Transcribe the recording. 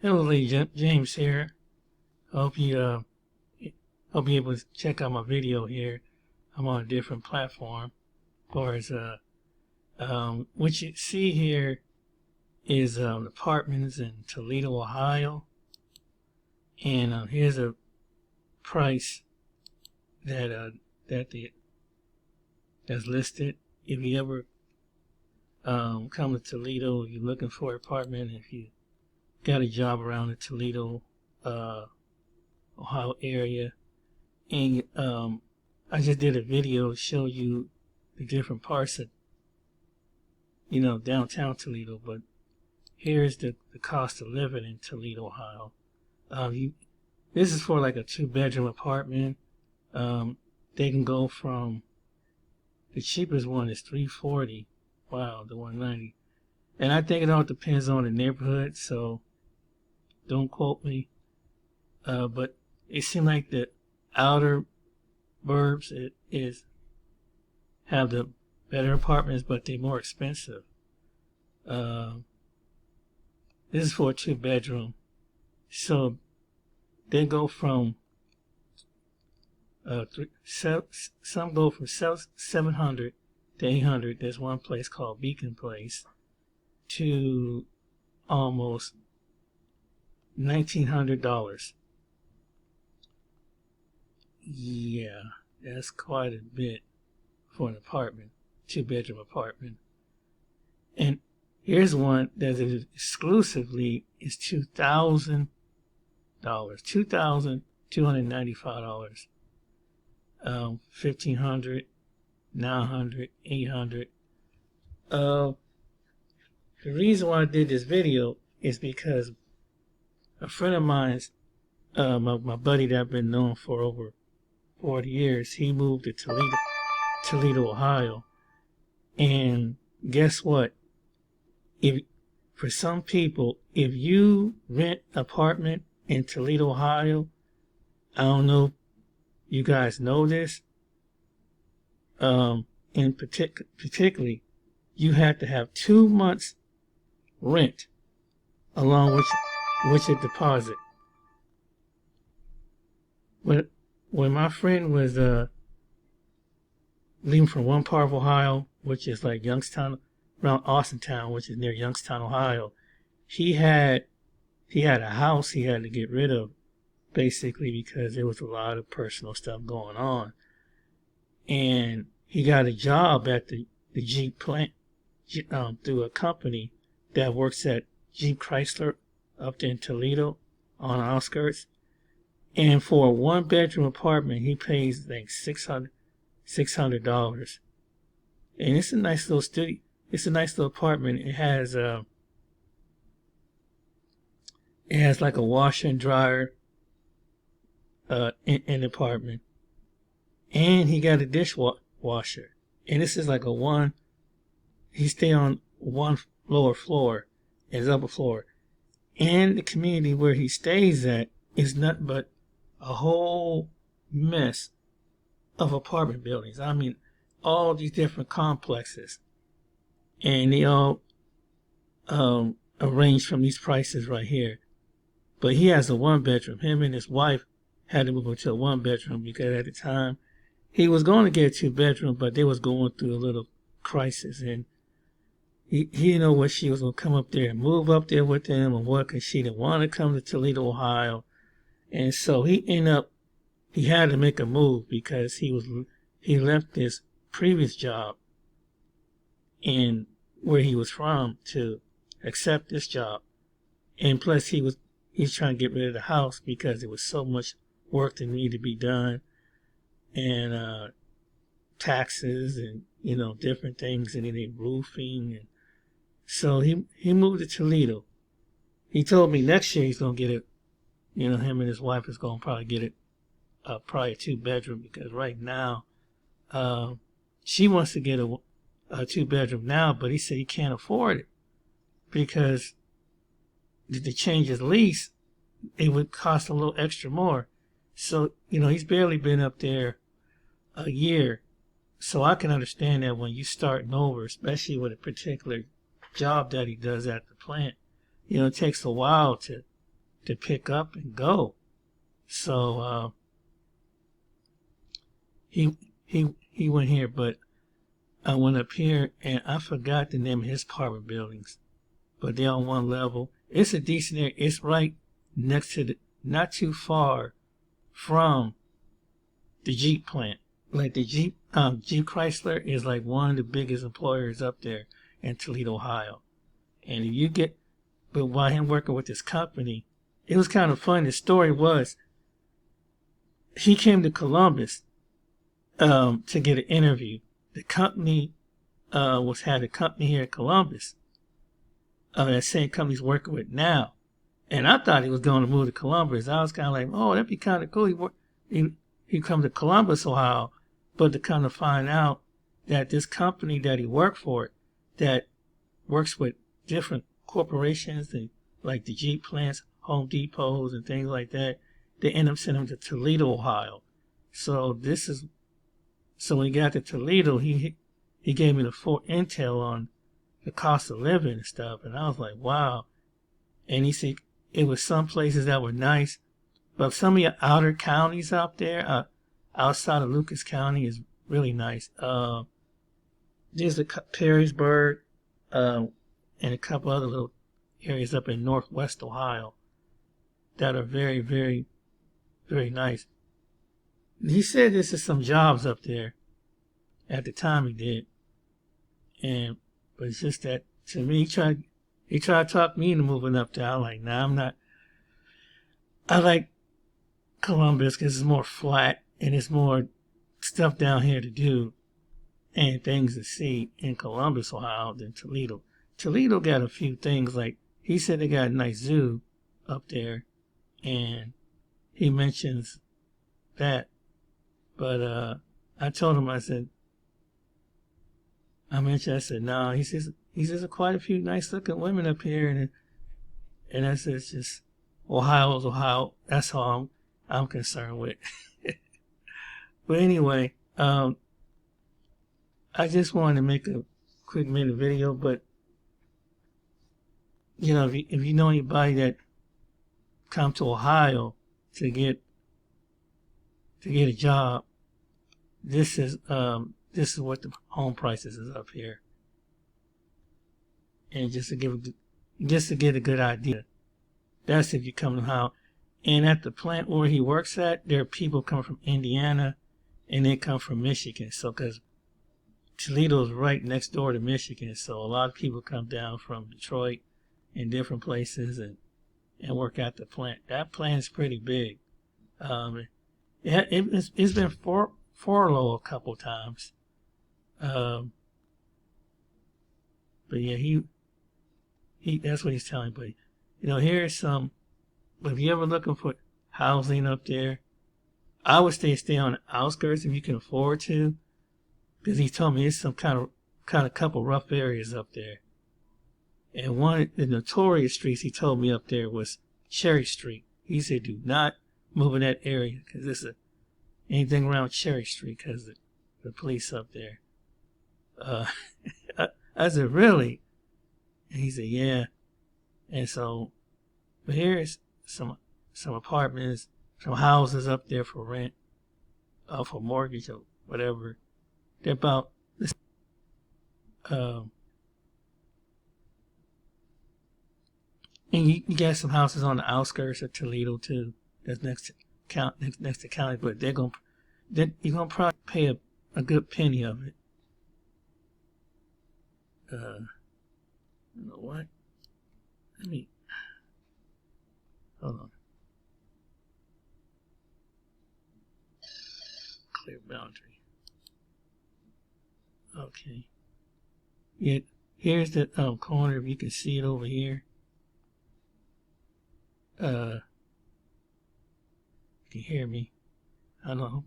Hello, Lady James here. Hope you hope you're able to check out my video here. I'm on a different platform. As far as what you see here is apartments in Toledo, Ohio, and here's a price that's listed. If you ever come to Toledo, you're looking for an apartment. If you got a job around the Toledo, Ohio area, and I just did a video to show you the different parts of downtown Toledo. But here's the cost of living in Toledo, Ohio. This is for like a 2-bedroom apartment. They can go from, the cheapest one is $340. Wow, the $190. And I think it all depends on the neighborhood, so don't quote me. But it seems like the outer burbs have the better apartments, but they're more expensive. This is for a 2-bedroom. So they go from some go from 700 to 800. There's one place called Beacon Place to almost $1,900. Yeah, that's quite a bit for an apartment, 2-bedroom apartment. And here's one that is exclusively is $2,000, $2,295. $1,500, $900, $800. The reason why I did this video is because a friend of mine's, my buddy that I've been known for over 40 years, he moved to Toledo, Ohio. And guess what? For some people, if you rent an apartment in Toledo, Ohio, I don't know if you guys know this, in particularly, you have to have 2 months rent along with your deposit. When my friend was leaving from one part of Ohio, which is like Youngstown, around Austintown, which is near Youngstown, Ohio, he had a house he had to get rid of, basically because there was a lot of personal stuff going on. And he got a job at the Jeep plant through a company that works at Jeep Chrysler up there in Toledo on the outskirts. And for a 1-bedroom apartment, he pays like $600. And it's a nice little studio. It's a nice little apartment. It has like a washer and dryer in the apartment, and he got a dishwasher. And this is like he stay on one lower floor, his upper floor, and the community where he stays at is nothing but a whole mess of apartment buildings. I mean, all these different complexes, and they all arranged from these prices right here. But he has a 1-bedroom. Him and his wife had to move into a 1-bedroom because at the time he was going to get a 2-bedroom, but they was going through a little crisis, and he didn't know what she was going to come up there and move up there with them or what, because she didn't want to come to Toledo, Ohio. And so he had to make a move because he left his previous job in where he was from to accept this job. And plus he's trying to get rid of the house because there was so much work that needed to be done, and taxes and different things, and then roofing. And so he moved to Toledo. He told me next year he's gonna get it. Him and his wife is gonna probably get it, probably a 2-bedroom, because right now she wants to get a 2-bedroom now, but he said he can't afford it because to change his lease, it would cost a little extra more. So, he's barely been up there a year. So I can understand that when you starting over, especially with a particular job that he does at the plant, it takes a while to to pick up and go. So he went here, but I went up here and I forgot the name of his apartment buildings, but they're on one level. It's a decent area. It's right next to not too far from the Jeep plant. Like the Jeep Chrysler is like one of the biggest employers up there in Toledo, Ohio. And if you get, but while him working with this company, it was kind of fun. The story was, he came to Columbus to get an interview. The company had a company here in Columbus. That same company's working with now. And I thought he was going to move to Columbus. I was kind of like, oh, that'd be kind of cool. He come to Columbus, Ohio, but to kind of find out that this company that he worked for, that works with different corporations, and like the Jeep plants, Home Depots, and things like that, they end up sending him to Toledo, Ohio. So when he got to Toledo, he gave me the full intel on the cost of living and stuff, and I was like, wow. And he said it was some places that were nice, but some of your outer counties out there, outside of Lucas County, is really nice. There's Perrysburg, and a couple other little areas up in northwest Ohio that are very, very, very nice. He said this is some jobs up there. At the time he did. But it's just that, to me, he tried to talk me into moving up there. I'm like, nah, I'm not. I like Columbus because it's more flat and it's more stuff down here to do and things to see in Columbus, Ohio than Toledo. Toledo got a few things, like he said they got a nice zoo up there, and he mentions that. But I told him, I said, no, he says there's quite a few nice looking women up here, and I said, it's just Ohio's Ohio. That's all I'm concerned with. But anyway, I just wanted to make a quick minute video, but you know, if you know anybody that come to Ohio to get a job, this is what the home prices is up here. And just to get a good idea, that's if you come to Ohio. And at the plant where he works at, there are people coming from Indiana, and they come from Michigan. So, because Toledo is right next door to Michigan, so a lot of people come down from Detroit and different places and work at the plant. That plant is pretty big. It's been furloughed a couple times. But yeah, he that's what he's telling me. But you know, here's some. But if you're ever looking for housing up there, I would stay on the outskirts if you can afford to, because he told me it's some kind of couple rough areas up there. And one of the notorious streets he told me up there was Cherry Street. He said, do not move in that area because this is anything around Cherry Street because the police up there. I said, really? And he said, yeah. And so, but here's some apartments, some houses up there for rent, for mortgage or whatever. They're about this. And you got some houses on the outskirts of Toledo too. That's next to county, but you're gonna probably pay a good penny of it. You know what? Hold on. Clear boundary. Okay. Yeah, here's the corner. If you can see it over here. You can hear me. I don't know.